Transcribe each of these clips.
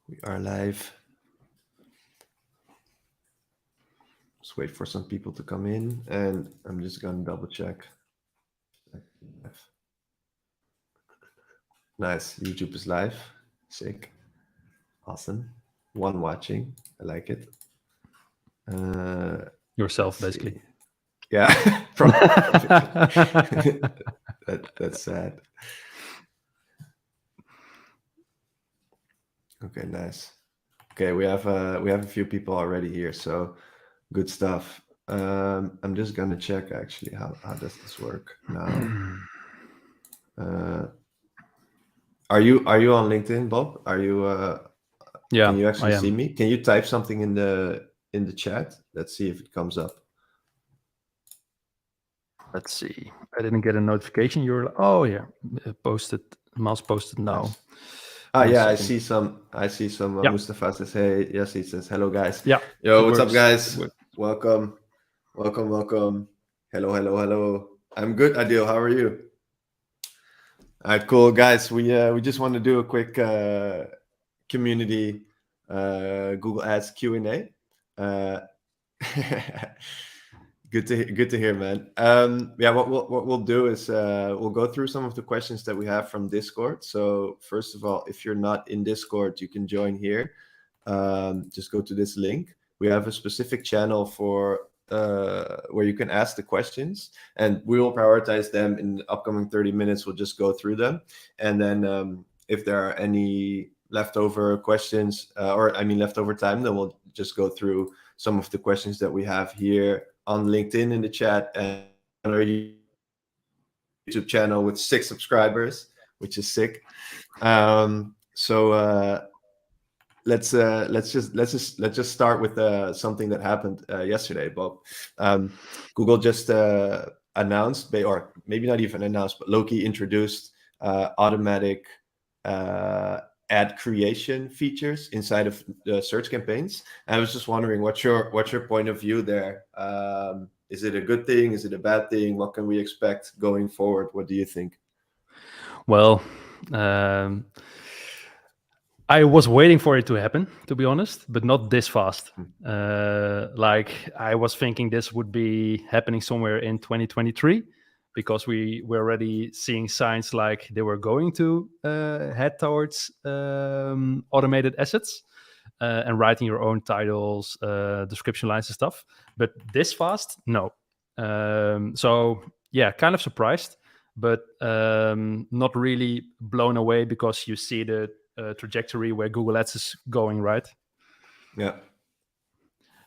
We are live. Just wait for some people to come in, and I'm just gonna double check. Nice. YouTube is live. Sick. Awesome. One watching. I like it. Yourself, let's basically. see. Yeah. That's sad. Okay, nice. Okay, we have a few people already here, so good stuff. I'm just gonna check actually how does this work now. Are you on LinkedIn, Bob? Are you Yeah, can you I actually see am. me? Can you type something in the chat? Let's see if it comes up. Let's see. I didn't get a notification. Oh yeah, posted. Miles posted now. Nice. One Yeah, I second. see some. Yeah. Mustafa says, "Hey." Yes, he says, "Hello, guys." Yeah. Yo, It what's up, works. guys? It works. Welcome. Hello. I'm good, Adil. How are you? All right, cool, guys. We just want to do a quick community Google Ads Q&A. Good to hear, man. Yeah, what we'll do is we'll go through some of the questions that we have from Discord. So first of all, if you're not in Discord, you can join here. Just go to this link. We have a specific channel for where you can ask the questions, and we will prioritize them in the upcoming 30 minutes. We'll just go through them, and then if there are any leftover questions leftover time, then we'll just go through some of the questions that we have here on LinkedIn in the chat and on our YouTube channel with 6 subscribers, which is sick. Let's just start with something that happened yesterday, Bob. Google just announced, or maybe not even announced, but Loki introduced automatic ad creation features inside of the search campaigns. And I was just wondering, what's your point of view there? Is it a good thing? Is it a bad thing? What can we expect going forward? What do you think? Well, I was waiting for it to happen, to be honest, but not this fast. Like I was thinking this would be happening somewhere in 2023, because we were already seeing signs like they were going to head towards automated assets and writing your own titles, description lines and stuff. But this fast, no. So yeah, kind of surprised, but not really blown away, because you see the trajectory where Google Ads is going, right? Yeah.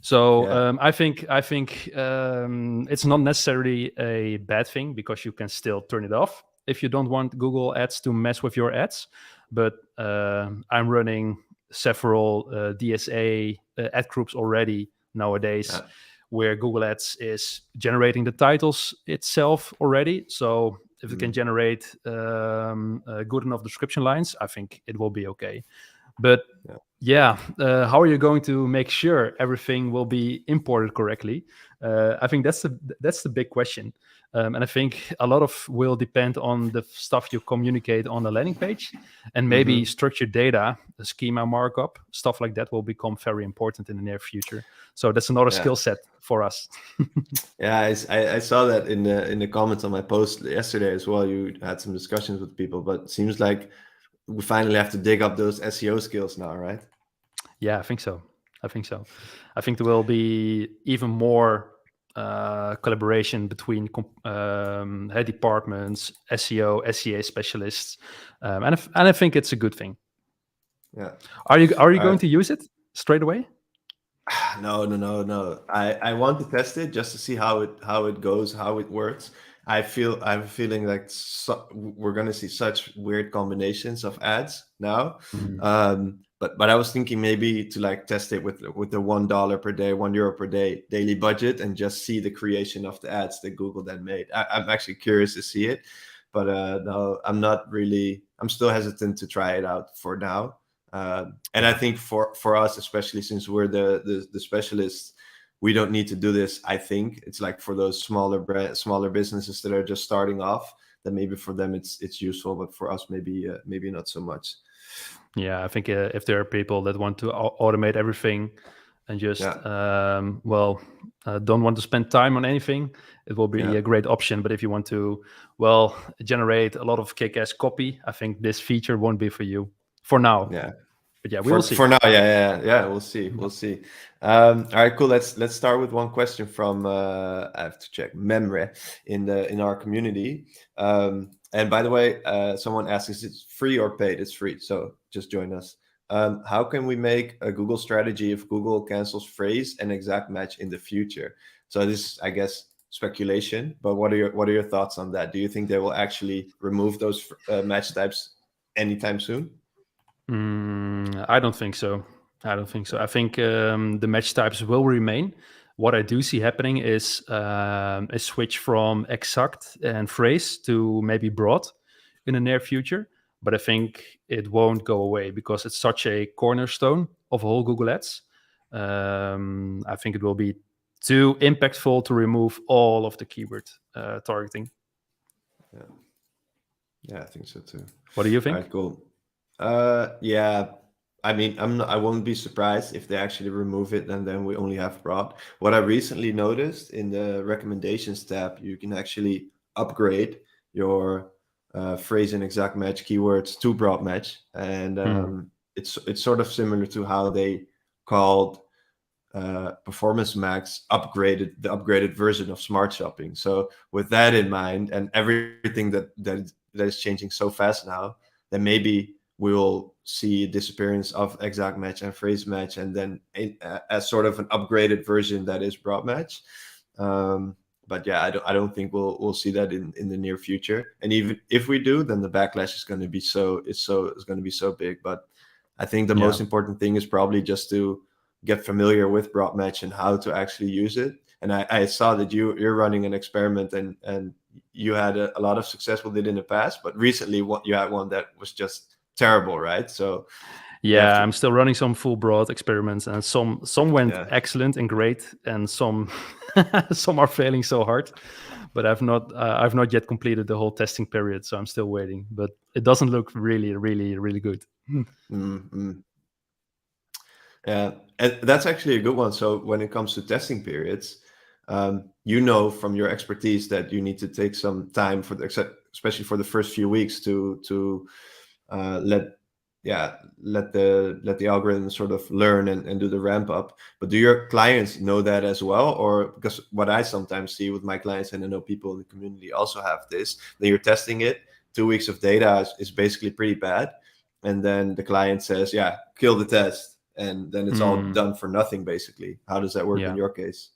So I think it's not necessarily a bad thing, because you can still turn it off if you don't want Google Ads to mess with your ads. But I'm running several DSA ad groups already nowadays, where Google Ads is generating the titles itself already. So if it can generate good enough description lines, I think it will be okay. But how are you going to make sure everything will be imported correctly? I think that's the big question. And I think a lot of will depend on the stuff you communicate on the landing page, and maybe structured data, the schema markup, stuff like that will become very important in the near future. So that's another skill set for us. Yeah, I saw that in the comments on my post yesterday as well. You had some discussions with people, but it seems like we finally have to dig up those SEO skills now, right? Yeah, I think so. I think there will be even more collaboration between head departments, SEO, SEA specialists, and I think it's a good thing. Yeah. Are you going to use it straight away? No. I want to test it just to see how it goes, how it works. I'm feeling like we're gonna see such weird combinations of ads now. But I was thinking maybe to like test it with the $1 per day, €1 per day daily budget, and just see the creation of the ads that Google then made. I'm actually curious to see it, but no, I'm not really. I'm still hesitant to try it out for now. And I think for us, especially since we're the specialists, we don't need to do this. I think it's like for those smaller businesses that are just starting off, that maybe for them it's useful, but for us maybe not so much. Yeah, I think if there are people that want to automate everything and just don't want to spend time on anything, it will be a great option. But if you want to generate a lot of kick-ass copy, I think this feature won't be for you for now. Yeah. But yeah, we'll see. For now, we'll see. All right, cool. Let's start with one question from I have to check Memre in our community. And by the way, someone asked, is it free or paid? It's free, so just join us. How can we make a Google strategy if Google cancels phrase and exact match in the future? So this, I guess, speculation. But what are your thoughts on that? Do you think they will actually remove those match types anytime soon? I don't think so. I think the match types will remain. What I do see happening is a switch from exact and phrase to maybe broad in the near future. But I think it won't go away because it's such a cornerstone of whole Google Ads. I think it will be too impactful to remove all of the keyword targeting. Yeah, I think so too. What do you think? All right, cool. Yeah, I mean, I won't be surprised if they actually remove it and then we only have broad. What I recently noticed in the recommendations tab, you can actually upgrade your phrase and exact match keywords to broad match, and it's sort of similar to how they called Performance Max the upgraded version of Smart Shopping. So with that in mind and everything that is changing so fast now, then maybe we will see disappearance of exact match and phrase match, and then as sort of an upgraded version that is broad match. But yeah, I don't think we'll see that in the near future. And even if we do, then the backlash is going to be so big. But I think the most important thing is probably just to get familiar with broad match and how to actually use it. And I saw that you're running an experiment and you had a lot of success with it in the past, but recently you had one that was just terrible, right? So yeah, I'm still running some full broad experiments, and some went excellent and great, and some some are failing so hard. But I've not yet completed the whole testing period, so I'm still waiting. But it doesn't look really, really, really good. Mm-hmm. Yeah, and that's actually a good one. So when it comes to testing periods, you know from your expertise that you need to take some time especially for the first few weeks to let the algorithm sort of learn and do the ramp up. But do your clients know that as well? Or because what I sometimes see with my clients, and I know people in the community also have this, that you're testing it, 2 weeks of data is basically pretty bad, and then the client says, yeah, kill the test, and then it's all done for nothing basically. How does that work in your case?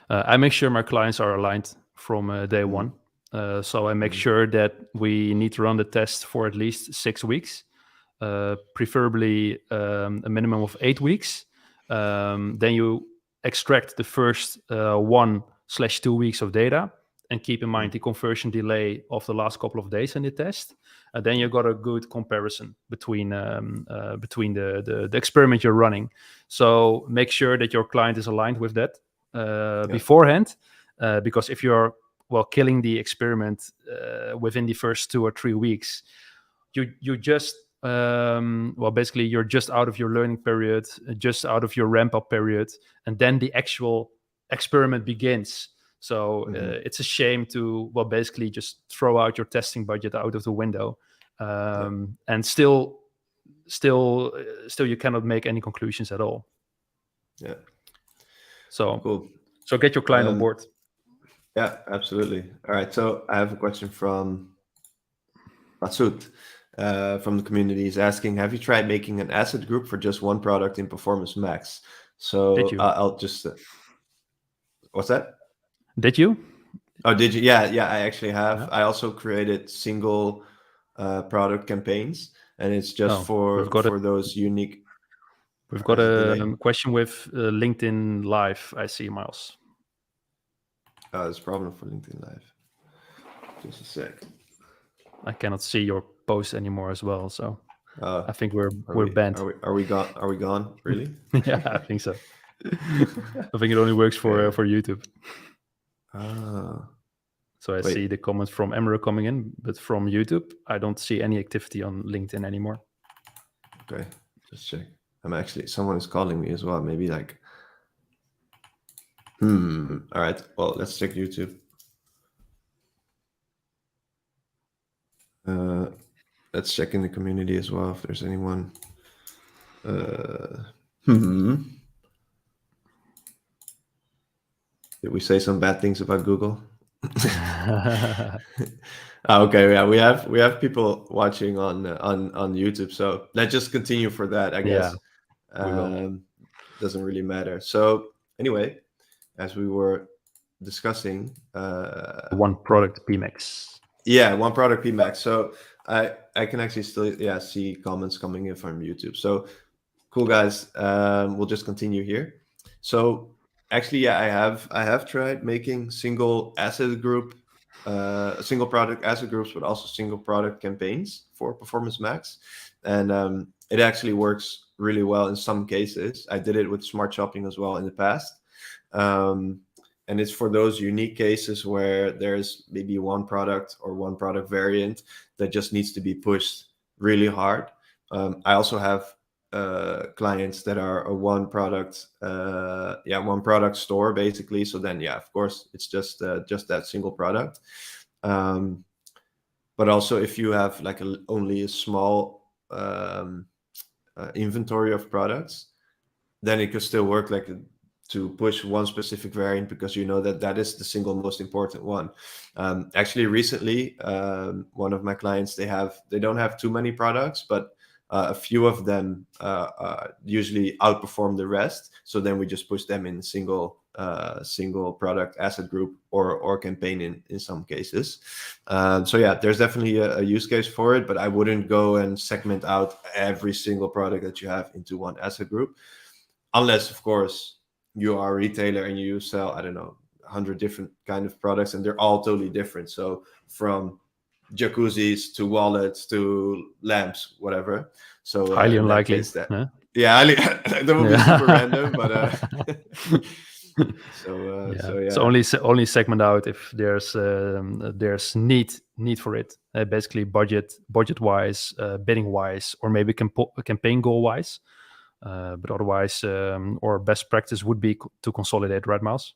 I make sure my clients are aligned from day one. So I make sure that we need to run the test for at least 6 weeks, preferably a minimum of 8 weeks. Then you extract the first 1/2 weeks of data and keep in mind the conversion delay of the last couple of days in the test. And then you got a good comparison between the experiment you're running. So make sure that your client is aligned with that beforehand, because if you're killing the experiment within the first 2 or 3 weeks, you just basically you're just out of your learning period, just out of your ramp up period, and then the actual experiment begins. So it's a shame to basically just throw out your testing budget out of the window, and still you cannot make any conclusions at all. Yeah. So cool. So get your client on board. Yeah, absolutely. All right. So I have a question from Masoud from the community. He's asking, have you tried making an asset group for just one product in Performance Max? So Did you? I'll just... what's that? Did you? Oh, did you? Yeah, I actually have. I also created single product campaigns, and it's just for those unique... We've got a question with LinkedIn Live, I see, Miles. Oh, there's a problem for LinkedIn Live. Just a sec. I cannot see your post anymore as well, so I think we're banned. Are we gone? Are we gone? Really? Yeah, I think so. I think it only works for YouTube. So I see the comments from Emerald coming in, but from YouTube, I don't see any activity on LinkedIn anymore. Okay, just check. Someone is calling me as well. Maybe like, all right. Well, let's check YouTube. Let's check in the community as well if there's anyone. Did we say some bad things about Google? Okay, yeah, we have people watching on YouTube, so let's just continue for that, I guess. Yeah, doesn't really matter. So anyway, as we were discussing, one product PMax. Yeah, one product PMax. So I can actually still see comments coming in from YouTube. So cool, guys. We'll just continue here. So actually, yeah, I have tried making single asset group, single product asset groups, but also single product campaigns for Performance Max, and it actually works really well in some cases. I did it with Smart Shopping as well in the past. And it's for those unique cases where there's maybe one product or one product variant that just needs to be pushed really hard. I also have clients that are a one product store basically. So then, yeah, of course, it's just that single product. But also, if you have like only a small inventory of products, then it could still work like to push one specific variant because you know that is the single most important one. Actually, recently, one of my clients, they don't have too many products, but a few of them usually outperform the rest. So then we just push them in single product asset group or campaign in some cases. So yeah, there's definitely a use case for it, but I wouldn't go and segment out every single product that you have into one asset group. Unless, of course, you are a retailer and you sell, I don't know, 100 different kind of products, and they're all totally different. So from jacuzzis to wallets to lamps, whatever. So highly in unlikely. That case, yeah, that would be super random, but So only segment out if there's need for it. Basically, budget wise, bidding wise, or maybe campaign goal wise. But otherwise, or best practice would be to consolidate, right, Miles?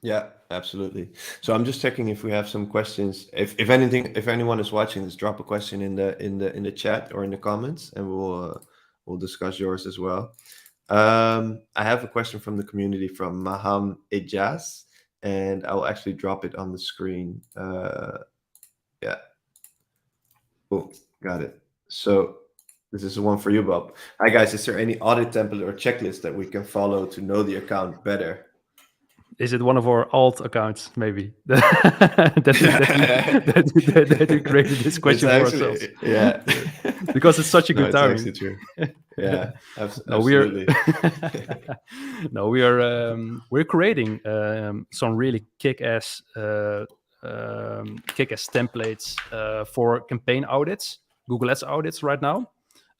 Yeah, absolutely. So I'm just checking if we have some questions. If anyone is watching this, drop a question in the chat or in the comments, and we'll discuss yours as well. I have a question from the community from Maham Ejaz, and I'll actually drop it on the screen. Yeah. Cool. Got it. So this is the one for you, Bob. Hi, guys. Is there any audit template or checklist that we can follow to know the account better? Is it one of our alt accounts, maybe? that we created this question for ourselves. Yeah. Because it's such a good timing. It's actually true. Yeah, absolutely. We're creating some really kick-ass templates for campaign audits, Google Ads audits right now.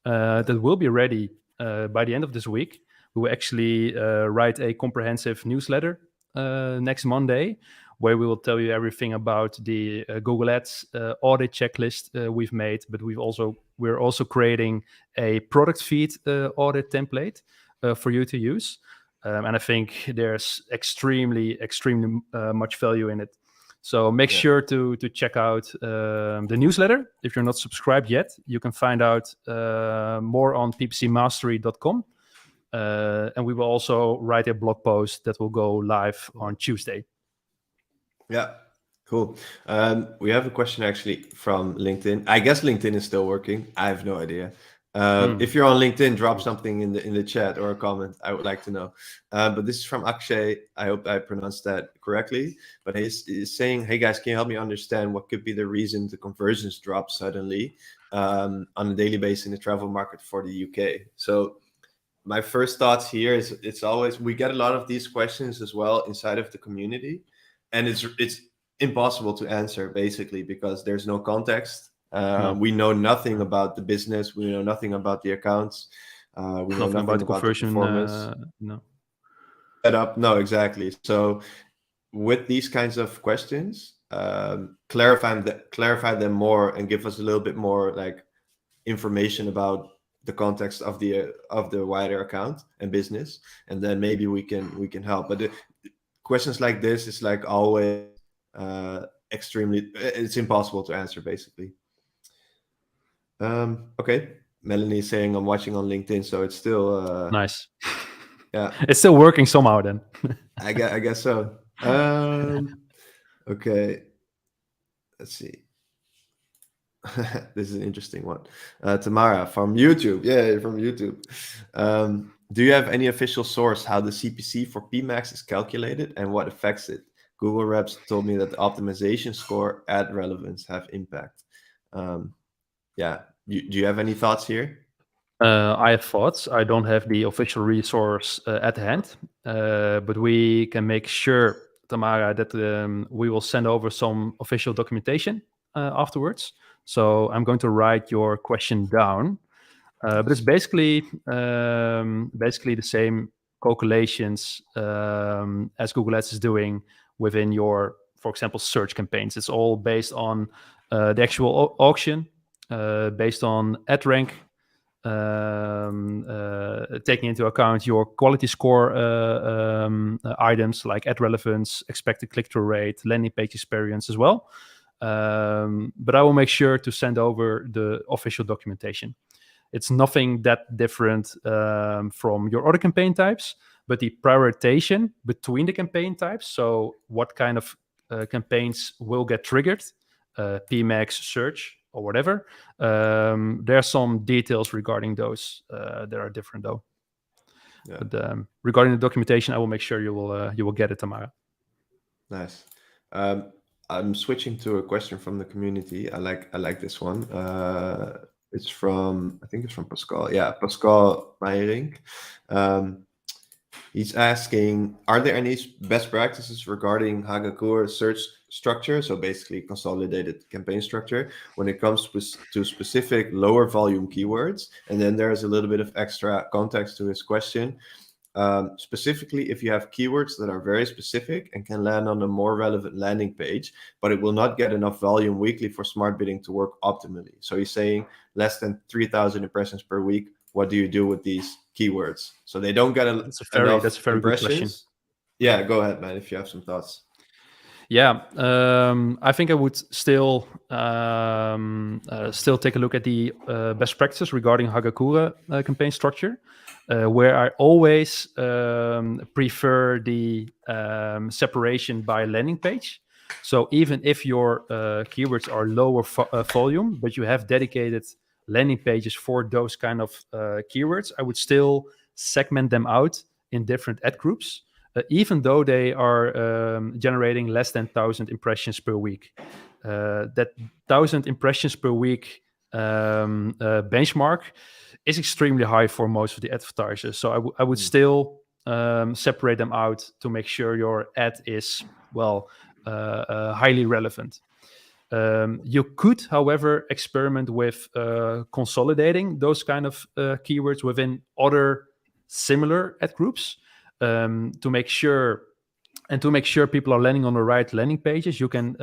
That will be ready by the end of this week. We will actually write a comprehensive newsletter next Monday, where we will tell you everything about the Google Ads audit checklist we've made. But we're also creating a product feed audit template for you to use, and I think there's extremely much value in it. So make sure to check out the newsletter. If you're not subscribed yet, you can find out more on ppcmastery.com. And we will also write a blog post that will go live on Tuesday. Yeah, cool. We have a question actually from LinkedIn. I guess LinkedIn is still working. I have no idea. If you're on LinkedIn, drop something in the chat or a comment. I would like to know. But this is from Akshay. I hope I pronounced that correctly. But he's saying, hey guys, can you help me understand what could be the reason the conversions drop suddenly on a daily basis in the travel market for the UK? So my first thoughts here is it's always, we get a lot of these questions as well inside of the community, and it's impossible to answer basically because there's no context. We know nothing about the business. We know nothing about the accounts. We know nothing about the conversion, performance. No, exactly. So with these kinds of questions, clarify them more and give us a little bit more like information about the context of the wider account and business, and then maybe we can help. But questions like this is like always extremely, it's impossible to answer basically. Okay, Melanie is saying I'm watching on LinkedIn, so it's still nice. Yeah, it's still working somehow then. I guess so. Okay, let's see. This is an interesting one. Tamara from YouTube. Yeah, from YouTube. Do you have any official source how the CPC for PMax is calculated and what affects it? Google reps told me that the optimization score, ad relevance have impact. Yeah, do you have any thoughts here? I have thoughts. I don't have the official resource at hand, but we can make sure, Tamara, that we will send over some official documentation afterwards. So I'm going to write your question down, but it's basically the same calculations as Google Ads is doing within your, for example, search campaigns. It's all based on the actual auction, based on ad rank. Taking into account your quality score items like ad relevance, expected click-through rate, landing page experience as well. But I will make sure to send over the official documentation. It's nothing that different from your other campaign types, but the prioritization between the campaign types, so what kind of campaigns will get triggered, PMax, search, or whatever. There are some details regarding those that are different, though. Yeah. But regarding the documentation, I will make sure you will get it tomorrow. Nice. I'm switching to a question from the community. I like this one. It's from, I think it's from Pascal. Yeah, Pascal Meijering. He's asking, are there any best practices regarding Hagakure search structure, so basically consolidated campaign structure, when it comes to specific lower volume keywords? And then there's a little bit of extra context to his question. Specifically, if you have keywords that are very specific and can land on a more relevant landing page, but it will not get enough volume weekly for smart bidding to work optimally. So he's saying less than 3,000 impressions per week. What do you do with these keywords? So they don't get enough very good question. Yeah, go ahead, man, if you have some thoughts. Yeah, I think I would still take a look at the best practices regarding Hagakure campaign structure, where I always prefer the separation by landing page. So even if your keywords are lower volume, but you have dedicated landing pages for those kind of keywords, I would still segment them out in different ad groups, even though they are generating less than 1,000 impressions per week. That 1,000 impressions per week benchmark is extremely high for most of the advertisers. So I would still separate them out to make sure your ad is, well, highly relevant. You could, however, experiment with consolidating those kind of keywords within other similar ad groups to make sure people are landing on the right landing pages. You can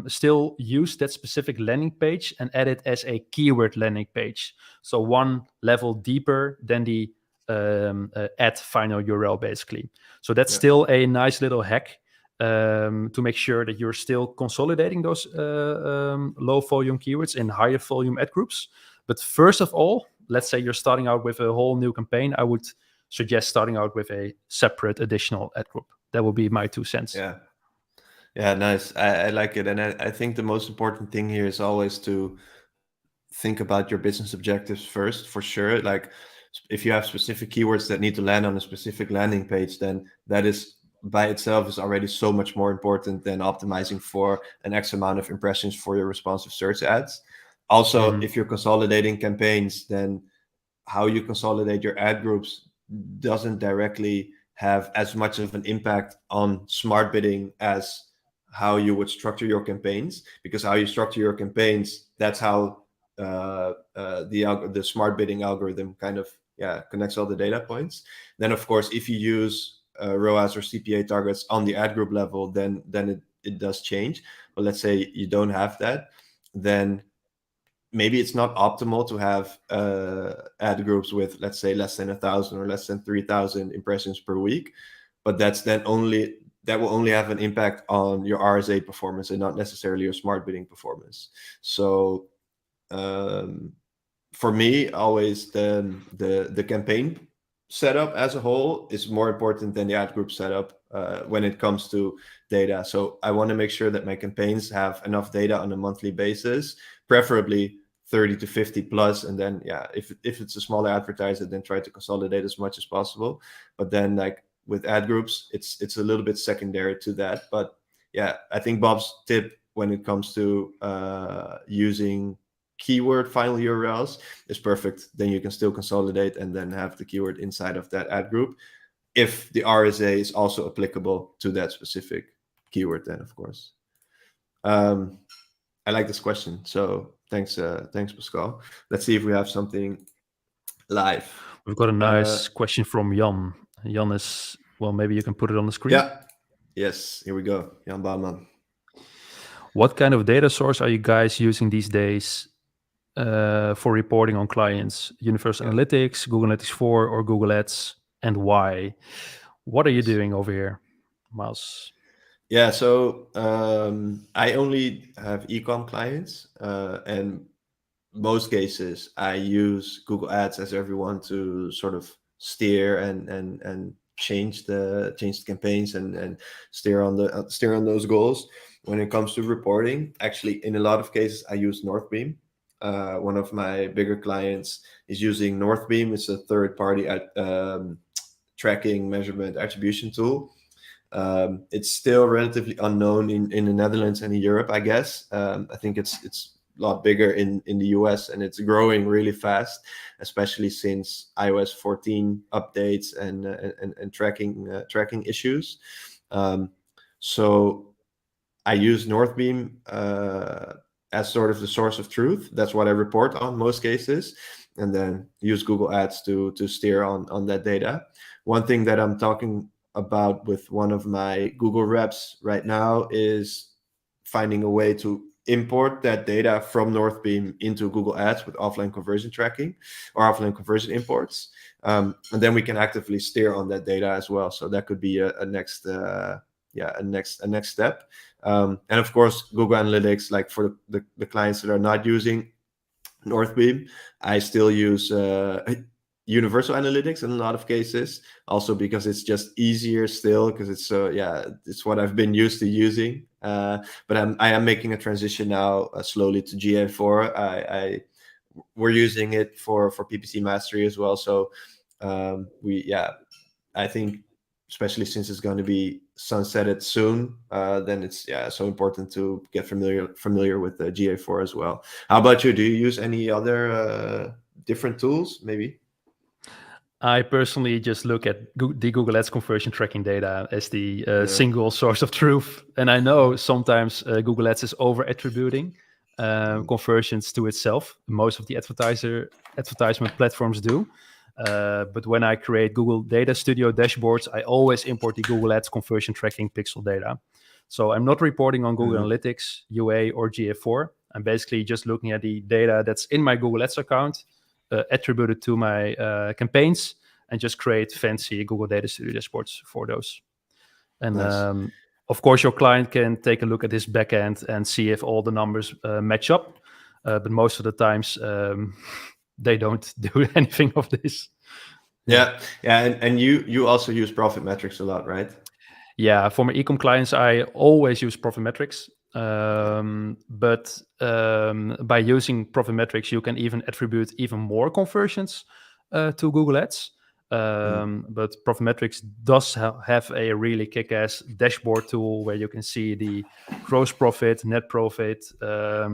still use that specific landing page and add it as a keyword landing page. So one level deeper than the ad final URL, basically. So that's still a nice little hack to make sure that you're still consolidating those low volume keywords in higher volume ad groups. But first of all, let's say you're starting out with a whole new campaign, I would suggest starting out with a separate additional ad group. That would be my 2 cents. Yeah, nice. I like it. And I think the most important thing here is always to think about your business objectives first, for sure. Like if you have specific keywords that need to land on a specific landing page, then that is by itself is already so much more important than optimizing for an X amount of impressions for your responsive search ads. Also, if you're consolidating campaigns, then how you consolidate your ad groups doesn't directly have as much of an impact on smart bidding as how you would structure your campaigns, because how you structure your campaigns, that's how the smart bidding algorithm kind of connects all the data points. Then of course, if you use ROAS or CPA targets on the ad group level, then it it does change. But let's say you don't have that, then maybe it's not optimal to have ad groups with, let's say, less than 1,000 or less than 3,000 impressions per week. But that will only have an impact on your RSA performance and not necessarily your smart bidding performance. So for me, always the campaign setup as a whole is more important than the ad group setup when it comes to data. So I want to make sure that my campaigns have enough data on a monthly basis, preferably 30 to 50 plus. And then, if it's a smaller advertiser, then try to consolidate as much as possible. But then, like with ad groups, it's a little bit secondary to that. But yeah, I think Bob's tip when it comes to using keyword final URLs is perfect. Then you can still consolidate and then have the keyword inside of that ad group, if the RSA is also applicable to that specific keyword, then of course. I like this question, so thanks Pascal. Let's see if we have something live. We've got a nice question from Jan. Jan is, well, maybe you can put it on the screen. Yeah. Yes, here we go. Jan Bouwman. What kind of data source are you guys using these days for reporting on clients? Universal Analytics, Google Analytics 4, or Google Ads, and why? What are you doing over here, Miles? Yeah, so I only have e-com clients, and most cases I use Google Ads as everyone to sort of steer and change the campaigns and steer on those goals. When it comes to reporting, actually, in a lot of cases, I use Northbeam. One of my bigger clients is using Northbeam. It's a third-party tracking, measurement, attribution tool. It's still relatively unknown in the Netherlands and in Europe, I guess. I think it's a lot bigger in the US, and it's growing really fast, especially since iOS 14 updates and tracking issues. So I use Northbeam as sort of the source of truth. That's what I report on most cases, and then use Google Ads to steer on that data. One thing that I'm talking about with one of my Google reps right now is finding a way to import that data from Northbeam into Google Ads with offline conversion tracking or offline conversion imports, and then we can actively steer on that data as well. So that could be a next step. And of course, Google Analytics, like for the clients that are not using Northbeam, I still use Universal Analytics in a lot of cases, also because it's just easier still, because it's what I've been used to using. But I am making a transition now slowly to GA4. We're using it for PPC Mastery as well. So I think, especially since it's going to be sunsetted soon, then it's so important to get familiar with the GA4 as well. How about you? Do you use any other different tools, maybe? I personally just look at the Google Ads conversion tracking data as the single source of truth. And I know sometimes Google Ads is over-attributing conversions to itself. Most of the advertisement platforms do. But when I create Google Data Studio dashboards, I always import the Google Ads conversion tracking pixel data. So I'm not reporting on Google Analytics, UA, or GA4. I'm basically just looking at the data that's in my Google Ads account, attributed to my campaigns, and just create fancy Google Data Studio dashboards for those. And nice. Of course, your client can take a look at this backend and see if all the numbers match up. But most of the times, they don't do anything of this. Yeah. And you also use profit metrics a lot, right? Yeah, for my ecom clients, I always use profit metrics. But by using profit metrics, you can even attribute even more conversions to Google Ads. But profit metrics does have a really kick-ass dashboard tool where you can see the gross profit, net profit,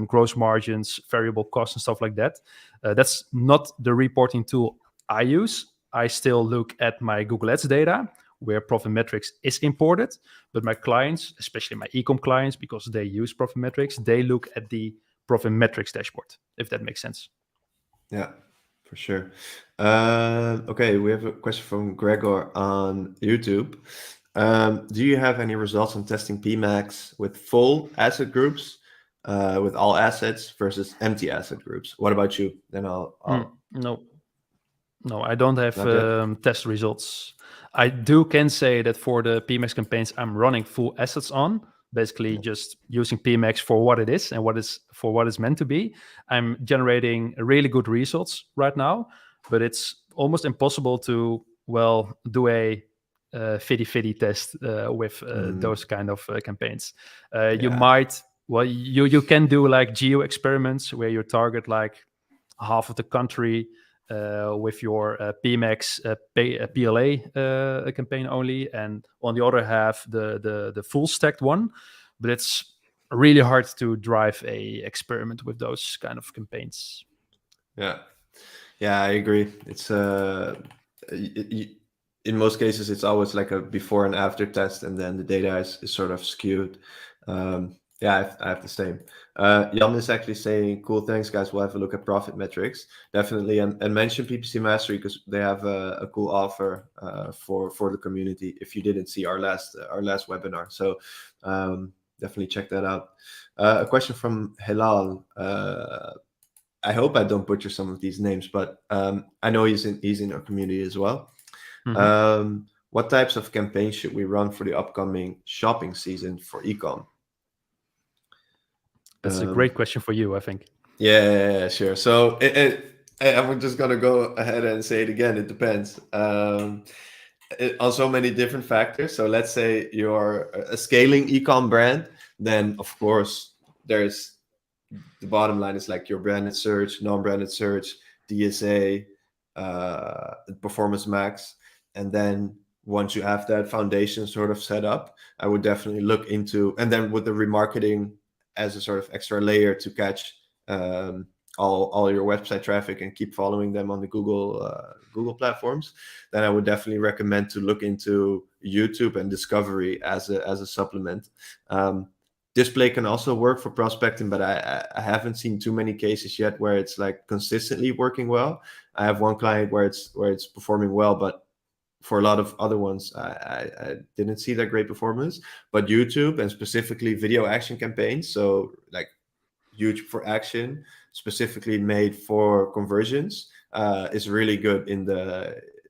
gross margins, variable costs, and stuff like that. That's not the reporting tool I use. I still look at my Google Ads data, where profit metrics is imported, but my clients, especially my ecom clients, because they use profit metrics, they look at the profit metrics dashboard, if that makes sense. Yeah, for sure. Okay, we have a question from Gregor on YouTube. Do you have any results on testing PMax with full asset groups, with all assets versus empty asset groups? What about you? Then I'll No, I don't have not yet. test results. I can say that for the PMax campaigns I'm running full assets on, basically just using PMax for what it is and what it's meant to be. I'm generating really good results right now, but it's almost impossible to do a fitty test with those kind of campaigns. You might you can do like geo experiments where you target like half of the country with your PMax PLA campaign only, and on the other half the full stacked one. But it's really hard to drive a experiment with those kind of campaigns. Yeah, I agree. It's in most cases it's always like a before and after test, and then the data is sort of skewed. Yeah, I have the same. Jan is actually saying, cool, thanks guys, we'll have a look at profit metrics. Definitely, and mention PPC Mastery because they have a cool offer for the community if you didn't see our last webinar. So definitely check that out. A question from Hilal. I hope I don't butcher some of these names, but I know he's in our community as well. Mm-hmm. What types of campaigns should we run for the upcoming shopping season for ecom? That's a great question for you, I think. Yeah, sure. So I'm just gonna go ahead and say it again. It depends on so many different factors. So let's say you're a scaling ecom brand, then of course there's the bottom line is like your branded search, non-branded search, DSA, performance max, and then once you have that foundation sort of set up, I would definitely look into, and then with the remarketing as a sort of extra layer to catch all your website traffic and keep following them on the Google platforms, then I would definitely recommend to look into YouTube and discovery as a supplement. Display can also work for prospecting, but I haven't seen too many cases yet where it's like consistently working well. I have one client where it's performing well, but for a lot of other ones, I didn't see that great performance. But YouTube and specifically video action campaigns, so like YouTube for action, specifically made for conversions, is really good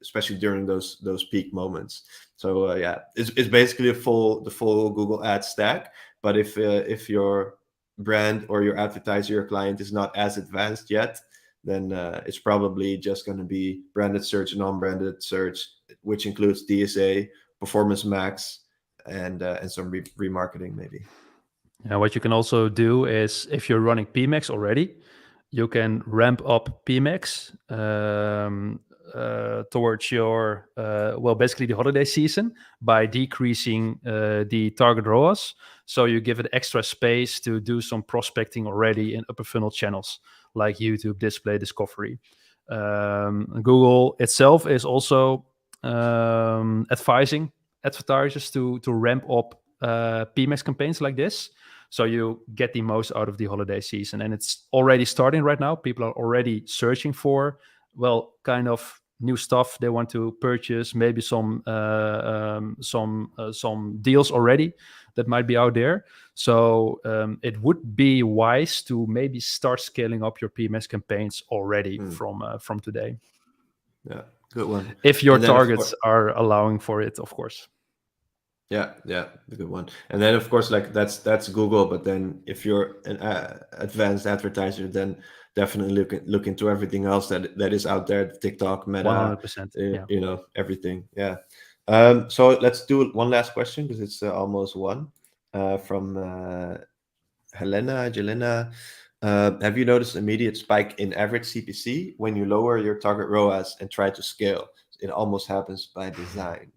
especially during those peak moments. So yeah, it's basically the full Google Ads stack. But if your brand or your advertiser, your client is not as advanced yet, then it's probably just going to be branded search and non-branded search, which includes DSA, performance max, and some remarketing maybe. Yeah, what you can also do is if you're running PMax already, you can ramp up PMax towards your basically the holiday season by decreasing the target ROAS. So you give it extra space to do some prospecting already in upper funnel channels like YouTube, display, discovery. Google itself is also advising advertisers to ramp up PMax campaigns like this, so you get the most out of the holiday season. And it's already starting right now. People are already searching for kind of new stuff they want to purchase, maybe some deals already that might be out there. So it would be wise to maybe start scaling up your PMax campaigns already from today. Yeah, good one. If your targets are allowing for it, of course. Yeah, the good one. And then of course, like that's Google. But then if you're an advanced advertiser, then definitely look into everything else that is out there: TikTok, Meta, 100%. You know, everything. Yeah. So let's do one last question because it's almost one from Jelena. Have you noticed immediate spike in average CPC when you lower your target ROAS and try to scale? It almost happens by design.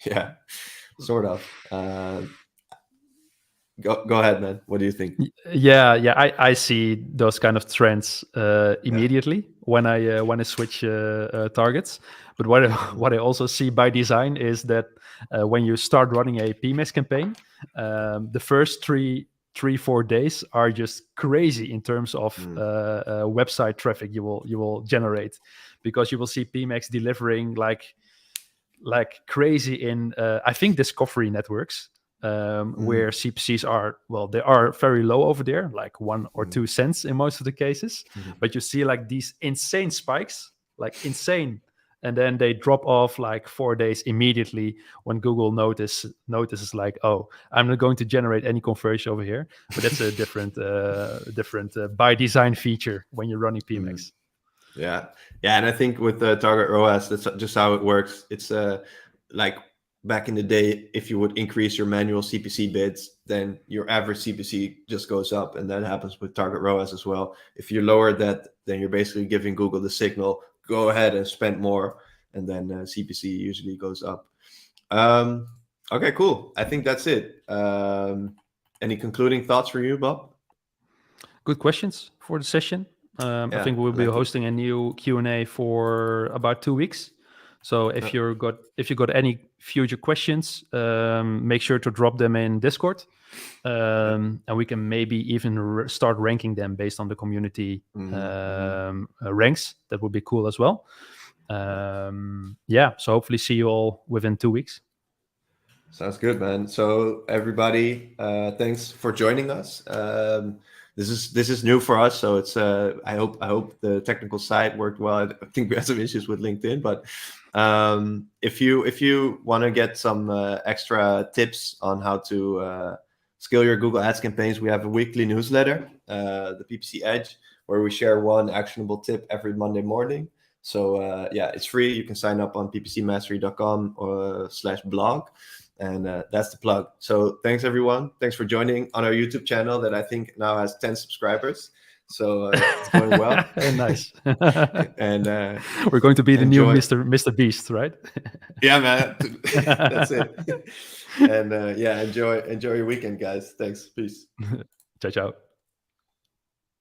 Yeah, sort of. Go ahead, man. What do you think? Yeah. I see those kind of trends immediately when I switch targets. But what I also see by design is that when you start running a PMax campaign, the first 3-4 days are just crazy in terms of website traffic you will generate, because you will see PMax delivering like like crazy in I think discovery networks, where CPCs are, well, they are very low over there, like 1 or 2 cents in most of the cases. But you see like these insane spikes, like insane, and then they drop off like 4 days immediately when Google notices like, oh, I'm not going to generate any conversion over here. But that's a different by design feature when you're running PMX. Yeah, and I think with the target ROAS, that's just how it works. It's like back in the day, if you would increase your manual CPC bids, then your average CPC just goes up, and that happens with target ROAS as well. If you lower that, then you're basically giving Google the signal, go ahead and spend more, and then CPC usually goes up. Okay, cool. I think that's it. Any concluding thoughts for you, Bob? Good questions for the session. I think we'll be hosting a new Q&A for about 2 weeks. So if you got any future questions, make sure to drop them in Discord, and we can maybe even start ranking them based on the community ranks. That would be cool as well. So hopefully see you all within 2 weeks. Sounds good, man. So everybody, thanks for joining us. This is new for us, so it's I hope the technical side worked well. I think we had some issues with LinkedIn, but if you want to get some extra tips on how to scale your Google Ads campaigns, we have a weekly newsletter, the PPC Edge, where we share one actionable tip every Monday morning. So it's free. You can sign up on ppcmastery.com/blog. And that's the plug. So thanks, everyone. Thanks for joining on our YouTube channel that I think now has 10 subscribers. So it's going well. Nice. And we're going to be the new Mr. Beast, right? Yeah, man. That's it. And enjoy your weekend, guys. Thanks. Peace. Ciao, ciao.